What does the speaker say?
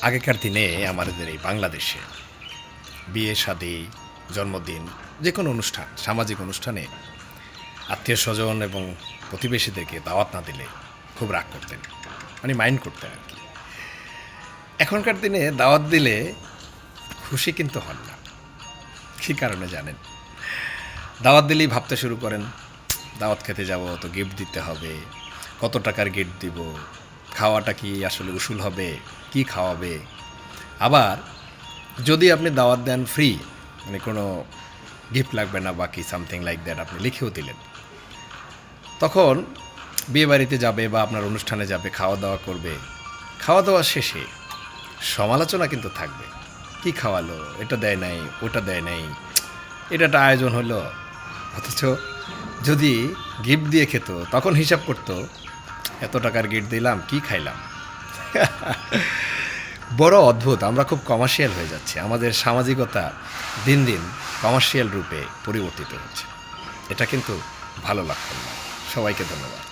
আগেকার দিনে আমাদের এই বাংলাদেশে বিয়ে শাদী জন্মদিন যে কোনো অনুষ্ঠান সামাজিক অনুষ্ঠানে আত্মীয় স্বজন এবং প্রতিবেশীদেরকে দাওয়াত না দিলে খুব রাগ করতেন, মানে মাইন্ড করতেন আর কি। এখনকার দিনে দাওয়াত দিলে খুশি কিন্তু হন না। কী কারণে জানেন? দাওয়াত দিলেই ভাবতে শুরু করেন, দাওয়াত খেতে যাব তো গিফট দিতে হবে, কত টাকার গিফট দিব, খাওয়াটা কি আসলে উসুল হবে, কি খাওয়াবে। আবার যদি আপনি দাওয়াত দেন ফ্রি, মানে কোনো গিফট লাগবে না বাকি সামথিং লাইক দ্যাট, আপনি লিখেও দিলেন, তখন বিয়ে বাড়িতে যাবে বা আপনার অনুষ্ঠানে যাবে, খাওয়া দাওয়া করবে, খাওয়া দাওয়া শেষে সমালোচনা কিন্তু থাকবে। কি খাওয়ালো, এটা দেয় নাই, ওটা দেয় নাই, এটা একটা আয়োজন হলো। অথচ যদি গিফট দিয়ে খেত তখন হিসাব করতো, এত টাকার গিফট দিলাম, কি খাইলাম। বড় অদ্ভুত, আমরা খুব কমার্শিয়াল হয়ে যাচ্ছে, আমাদের সামাজিকতা দিন দিন কমার্শিয়াল রূপে পরিবর্তিত হচ্ছে। এটা কিন্তু ভালো লক্ষণ না। সবাইকে ধন্যবাদ।